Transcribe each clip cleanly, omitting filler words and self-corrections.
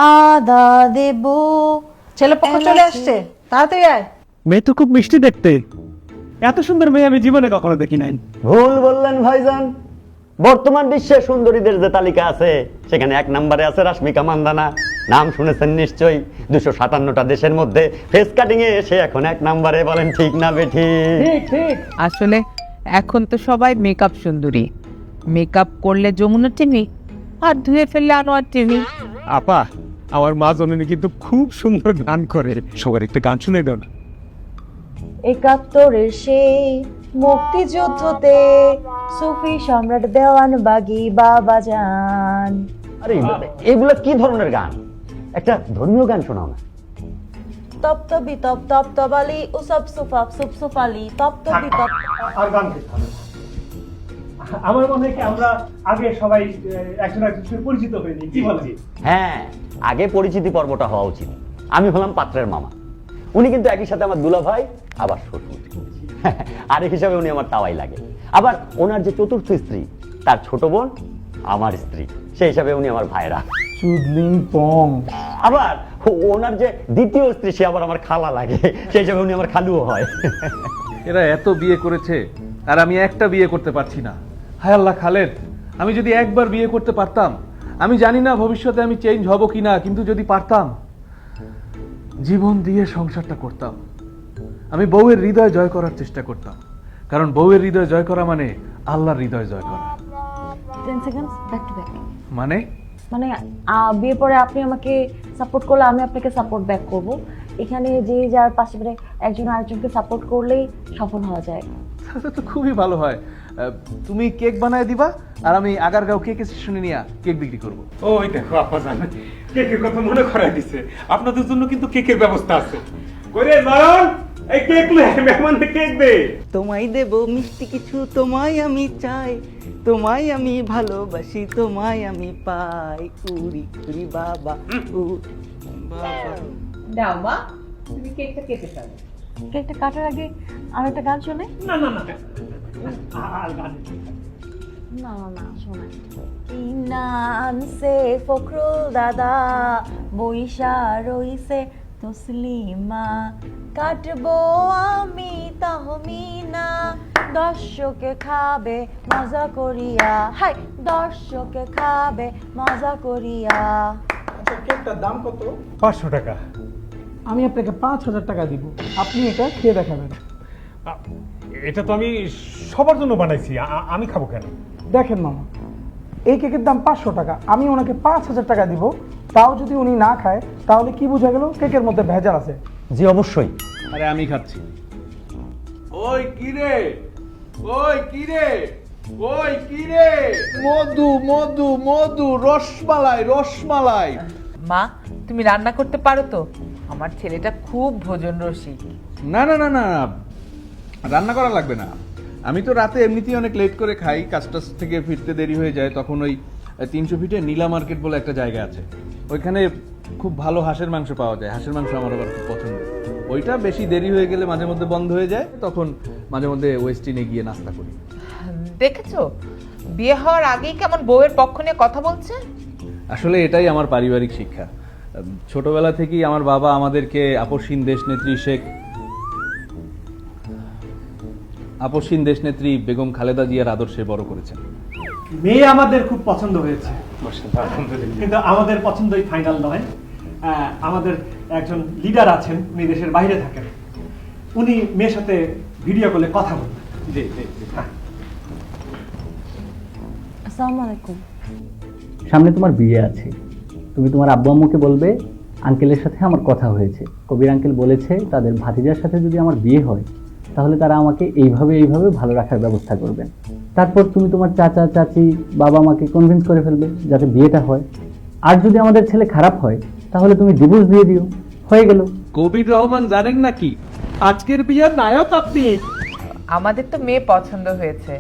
আদা দেব। ছেলে পক্ষ চলে আসছে, তাড়াতাড়ি আয়। মেয়ে তো খুব মিষ্টি দেখতে, এত সুন্দর মেয়ে আমি জীবনে কখনো দেখি নাই। ভুল বললেন ভাইজান, বর্তমান বিশ্বে সুন্দরীদের যে তালিকা আছে সেখানে 1 নম্বরে আছে রাশমিকা মান্দানা। নাম শুনেছেন নিশ্চয়ই, 257টা দেশের মধ্যে ফেস কাটিং এ সে এখন 1 নম্বরে। বলেন ঠিক না বেঠি? ঠিক ঠিক। আসলে এখন তো সবাই মেকআপ সুন্দরী, মেকআপ করলে যমুনা টিভি আর ধুয়ে ফেললে আনোয়ার টিভি। আপা, আমার মা জননী কিন্তু খুব সুন্দর গান করে, সবার একটা গান শুনে দাও না। 71-এর সেই মুক্তিযুদ্ধতে সুফি সম্রাট দেওয়ান বাগি বাবা যান। আরে এগুলো কি ধরনের গান? একটা ধর্মীয় গান শোনাও না। তপ্তবি তপ তপ্তবালি উসব সুফাপ সুপ সুফালি তপ্তবি তপ। আর গান করতে হবে না। আমার মনে হয় কি আমরা আগে সবাই একজন একজনের পরিচিত হয়ে নিই, কি বলেন? হ্যাঁ, আগে পরিচিতি পর্বটা হওয়া উচিত। আমি হলাম পাত্রের মামা, উনি কিন্তু একই সাথে আমার দুলা ভাই আবার শ্বশুর। আরেক হিসাবে উনি আমার তাওয়াই লাগে। আবার ওনার যে চতুর্থ স্ত্রী, তার ছোট বোন আমার স্ত্রী, সেই হিসাবে উনি আমার ভাইরা। চুদলিং পং। আবার ওনার যে দ্বিতীয় স্ত্রী, সে আবার আমার খালা লাগে, সেই হিসাবে উনি আমার খালুও হয়। এরা এত বিয়ে করেছে আর আমি একটা বিয়ে করতে পারছি না। হায় আল্লাহ খালেদ, আমি যদি একবার বিয়ে করতে পারতাম, আমি জানি না ভবিষ্যতে আমি চেঞ্জ হব কিনা, কিন্তু যদি পারতাম জীবন দিয়ে সংসারটা করতাম। আমি বউয়ের হৃদয় জয় করার চেষ্টা করতাম, কারণ বউয়ের হৃদয় জয় করা মানে আল্লাহর হৃদয় জয় করা। 10 সেকেন্ডস ব্যাক টু ব্যাক। মানে মানে বিয়ের পরে আপনি আমাকে সাপোর্ট করলে আমি আপনাকে সাপোর্ট ব্যাক করব। এখানে যে যার পাশে মানে একজন আরেকজনকে সাপোর্ট করলেই সফল হওয়া যায়। তাহলে তো খুবই ভালো হয়। তুমি কেক বানায় দিবা আর আমি আগারগাঁও কেক স্টেশনে নিয়ে কেক বিক্রি করব। ওই দেখো আপা জান, কেকের কথা মনে করাই দিছে। আপনাদের জন্য কিন্তু কেকের ব্যবস্থা আছে। কইরে নয়ন, এই কেক লে, মেহমানকে কেক দে। তোমায় দেব মিষ্টি কিছু, তোমায় আমি চাই, তোমায় আমি ভালোবাসি, তোমায় আমি পাই। উড়ি উড়ি বাবা উ বাবা। দাও মা, তুমি কেকটা কেটে ফেলো। কেকটা কাটার আগে আর একটা গান শোনে। না না না, আর গান না না না শোনে। ইনানসে ফখরুল দাদা বইসা রইছে তসলিমা, কাটবো আমি তাহমিনা, দর্শকে খাবে মজা করিয়া। হাই, দর্শকে খাবে মজা করিয়া। কেকটার দাম কত? 500 টাকা। আমি আপনাকে 5000 টাকা দিব, আপনি এটা খেয়ে দেখাবেন। এটা তো আমি সবার জন্য বানাইছি, আমি খাবো কেন? দেখেন মামা, এই কেকের দাম 500 টাকা, আমি ওনাকে 5000 টাকা দিব, তাও যদি উনি না খায় তাহলে কি বোঝা গেল কেকের মধ্যে ভেজাল আছে? জি অবশ্যই। আরে আমি খাচ্ছি। ওই কি রে, ওই কি রে, ওই কি রে, মধু মধু মধু, রসমালাই রসমালাই। মা, তুমি রান্না করতে পারো তো? আমার ছেলেটা খুব ভোজন রসিক। না না না না, রান্না করা লাগবে না। আমি তো রাতে এমনিতেই অনেক লেট করে খাই, কাজটাজ থেকে ফিরতে দেরি হয়ে যায়। তখন ওই 300 ফিটে নীলা মার্কেট বলে একটা জায়গা আছে, ওইখানে খুব ভালো হাঁসের মাংস পাওয়া যায়। হাঁসের মাংস আমার আবার খুব পছন্দ। ওইটা বেশি দেরি হয়ে গেলে মাঝে মধ্যে বন্ধ হয়ে যায়, তখন মাঝে মধ্যে ওয়েস্টিনে গিয়ে নাস্তা করি। দেখেছো বিয়ে হওয়ার আগেই কেমন বউয়ের পক্ষ নিয়ে কথা বলছে। আসলে এটাই আমার পারিবারিক শিক্ষা। ছোটবেলা থেকেই আমার বাবা আমাদেরকে আপসহীন দেশনেত্রী বেগম খালেদা জিয়ার আদর্শে বড় করেছেন। মেয়ে আমাদের খুব পছন্দ হয়েছে, কিন্তু আমাদের পছন্দই ফাইনাল নয়। আমাদের একজন লিডার আছেন, উনি দেশের বাইরে থাকেন, উনি মেয়ের সাথে ভিডিও কলে কথা বলবেন। জি জি জি। আসসালামু আলাইকুম। সামনে তোমার বিয়ে আছে, তুমি তোমার আব্বু আম্মুকে বলবে আঙ্কেলের সাথে আমার কথা হয়েছে, কবির আঙ্কেল বলেছে তাদের ভাতিজার সাথে যদি আমার বিয়ে হয় তাহলে তারা আমাকে এইভাবে ভালো রাখার ব্যবস্থা করবেন। তারপর তুমি তোমার চাচা চাচি বাবা মাকে কনভিন্স করে ফেলবে যাতে বিয়েটা হয়। আর যদি আমাদের ছেলে খারাপ হয় তাহলে তুমি ডিভোর্স দিয়ে দিও, হয়ে গেল। কবির রহমান জানেন নাকি আজকের বিয়ের নায়ক আপনি? আমাদের তো মেয়ে পছন্দ হয়েছে।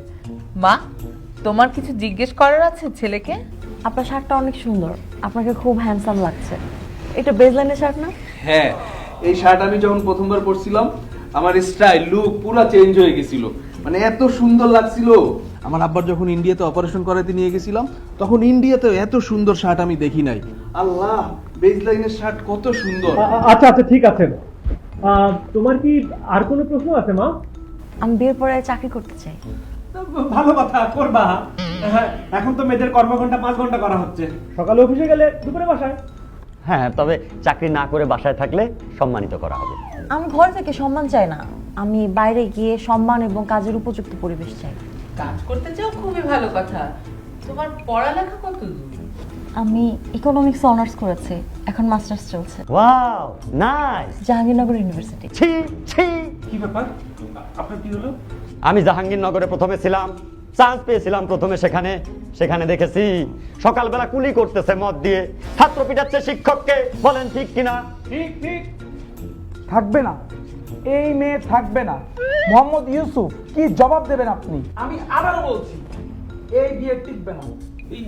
মা, তোমার কিছু জিজ্ঞেস করার আছে ছেলেকে? আপনার শার্টটা অনেক সুন্দর, আপনাকে খুব হ্যান্ডসাম লাগছে। এটা বেজলাইনের শার্ট না? হ্যাঁ, এই শার্ট আমি যখন প্রথমবার পরছিলাম আমার স্টাইল লুক পুরো চেঞ্জ হয়ে গেছিল, মানে এত সুন্দর লাগছিল। আমার আব্বার যখন ইন্ডিয়াতে অপারেশন করাতে নিয়ে গেছিলাম, তখন ইন্ডিয়াতে এত সুন্দর শার্ট আমি দেখি নাই। আল্লাহ, বেজ লাইনের শার্ট কত সুন্দর। আচ্ছা আচ্ছা ঠিক আছে। তোমার কি আর কোনো প্রশ্ন আছে মা? আমি বিয়ের পরে চাকরি করতে চাই। ভালো কথা, করবা। হ্যাঁ, এখন তো মেয়েদের কর্মঘণ্টা 5 ঘন্টা করা হচ্ছে, সকালে অফিসে গেলে দুপুরে বাসায়। হ্যাঁ, তবে চাকরি না করে বাসায় থাকলে সম্মানিত করা হবে। আমি ঘর থেকে সম্মান চাই না, আমি বাইরে গিয়ে সম্মান এবং কাজের উপযুক্ত পরিবেশ চাই। কাজ করতে চাও, খুবই ভালো কথা। তোমার পড়ালেখা কত দূর? আমি ইকোনমিক্স অনার্স করেছি, এখন মাস্টার্স চলছে ওয়াও, নাইস। জাহাঙ্গীরনগর ইউনিভার্সিটি। ছি ছি। কি ব্যাপার, আপনার কি হলো? আমি জাহাঙ্গীরনগরে প্রথমে ছিলাম, চান্স পেয়েছিলাম প্রথমে সেখানে দেখেছি সকালবেলা কুলি করতেছে মদ দিয়ে, ছাত্র পিটাচ্ছে শিক্ষককে। বলেন ঠিক কিনা? ঠিক ঠিক। থাকবে না, এই মেয়ে থাকবে না। মোহাম্মদ ইউসুফ, কি জবাব দেবেন আপনি? আমি আবারও বলছি, এই বিয়ে টিকবে না। এই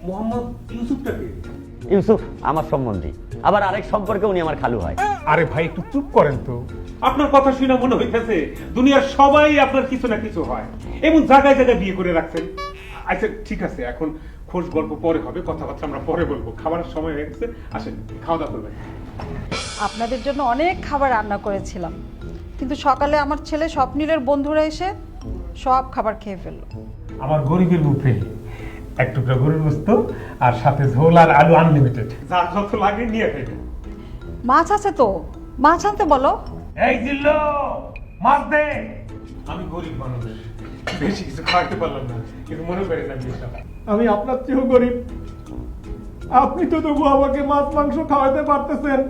মোহাম্মদ ইউসুফটাকে? ইউসুফ আমার সম্বন্ধী, আবার আরেক সম্পর্কে উনি আমার খালু হয়। আরে ভাই একটু চুপ করেন তো। আপনার কথা শুনে মনে হইতেছে দুনিয়ার সবাই আপনার কিছু না কিছু হয়, এমন জায়গায় জায়গায় বিয়ে করে রাখছেন। আচ্ছা ঠিক আছে, এখন খোঁজ গল্প পরে হবে, কথাবার্তা আমরা পরে বলবো। খাবারের সময় হয়ে গেছে, আসেন খাওয়া দাওয়া করবেন। আপনাদের জন্য অনেক খাবার রান্না করেছিলাম, কিন্তু সকালে আমার ছেলে স্বপ্নীলের বন্ধুরা এসে সব খাবার খেয়ে ফেললো। আমার গরিবের মুখে এক টুকরা গরুর গোস্ত আর সাথে ঝোল আর আলু আনলিমিটেড, যা যত লাগে নিয়ে খাইবে। মাছ আছে তো, মাছ আনতে বলো। এই জিল্লো, মাছ দে। আমি গরিব মানুষ, বেশি কিছু খাওয়াতে পারলাম না, কিন্তু মনে করে না আমি আপনার চেয়েও গরিব। আপনি তো তবু আমাকে মাছ মাংস খাওয়াতে পারতেছেন,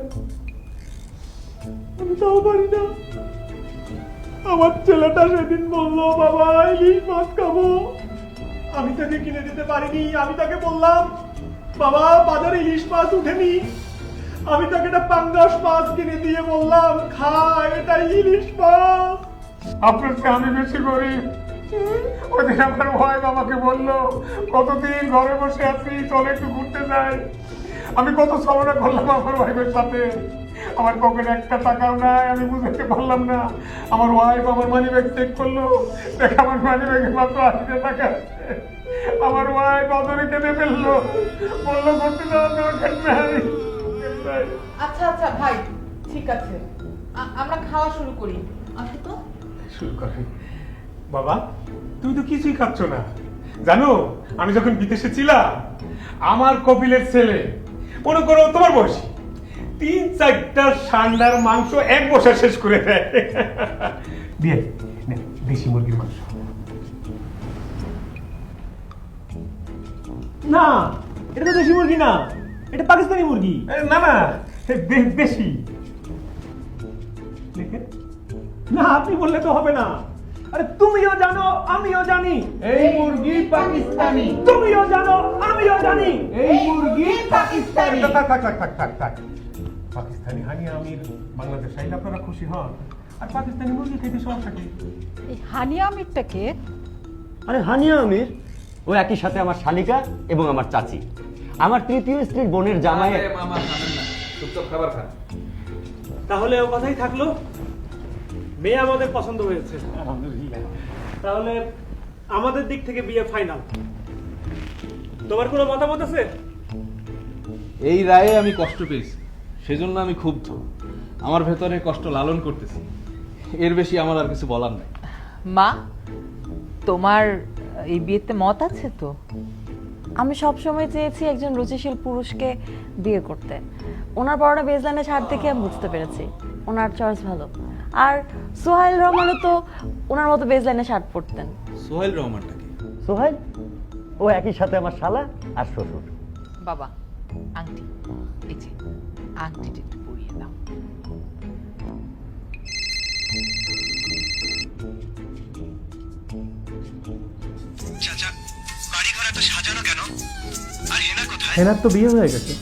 আমি তাও পারি না। আমার ছেলেটা সেদিন বললো, বাবা ইলিশ মাছ খাবো, আমি তাকে কিনে দিতে পারিনি। আমি তাকে বললাম, বাবা বাজারে ইলিশ মাছ উঠেনি। আমি তাকে একটা পাঙ্গাস মাছ কিনে দিয়ে বললাম, খা, এটা ইলিশ মাছ। আপনার চেয়ে আমি বেশি গরিব। ওদিন আমার ভাই আমাকে বললো, কতদিন ঘরে বসে আছি, চলে একটু ঘুরতে যাই। আমি কত ছলনা করলাম আমার ওয়াইফের সাথে, আমার পকেটে একটা টাকাও নাই, আমি বুঝতে পারলাম না। আমার ওয়াইফ আমার মানি ব্যাগ চেক করলো, দেখ আমার মানি ব্যাগে মাত্র 80 টাকা আছে। আমার ওয়াইফ অদরে কেঁদে ফেললো, বললো ঘুরতে যাওয়ার দরকার নাই। আচ্ছা আচ্ছা ভাই, ঠিক আছে, আমরা খাওয়া শুরু করি। আসো তো। শুরু করে। বাবা তুমি তো কিছুই খাচ্ছ না। জানো, আমি যখন বিদেশে ছিলাম, আমার কপিলের ছেলে, মনে করো তোমার বয়সী, 3-4টা ষাঁড়ার মাংস এক বছর শেষ করে দেয়। দিয়ে দেশি মুরগির মাংস। না, এটা তো দেশি মুরগি না, এটা পাকিস্তানি মুরগি। না না, দেশি। না আপনি বললে তো হবে না। আরে তুমিও জানো, আমিও জানি, এই মুরগি পাকিস্তানি। তুমিও জানো, আমিও জানি, এই মুরগি পাকিস্তানি। থাক থাক থাক থাক থাক থাক। পাকিস্তানি হানিয়া আমির বাংলাদেশ আইলে আপনারা খুশি হন, আর পাকিস্তানি মুরগি খেতে সমস্যা কি? এই হানিয়া আমিরটাকে? আরে হানিয়া আমির ও একই সাথে আমার শালিকা এবং আমার চাচি, আমার তৃতীয় স্ত্রীর বোনের জামাই। মামা খাবেন না, চুপচাপ খাবার খান। তাহলে ও কথাই থাকলো, মেয়ে আমাদের পছন্দ হয়েছে। তাহলে আমাদের দিক থেকে বিয়ে ফাইনাল। তোমার কোনো মতামত আছে? এই রায়ে আমি কষ্ট পেয়েছি, সেজন্য আমি ক্ষুব্ধ। আমার ভেতরে কষ্ট লালন করতেছি, এর বেশি আমার আর কিছু বলার নাই। মা, তোমার এই বিয়েতে মত আছে তো? আমি সবসময় চেয়েছি একজন রুচিশীল পুরুষকে বিয়ে করতে। ওনার পরনে বেজলাইনে শার্ট দেখে আমি বুঝতে পেরেছি ওনার চয়েস ভালো। আর সোহাইল রহমানও তো ওনার মতো বেজলাইনে শার্ট পরতেন। সোহেল রহমানটাকে? সোহাইল ও একই সাথে আমার শালা আর শ্বশুর। বাবা, আংটি, এই যে আংটিটা একটু পরিয়ে দাও। হেনার তো বিয়ে হয়ে গেছে।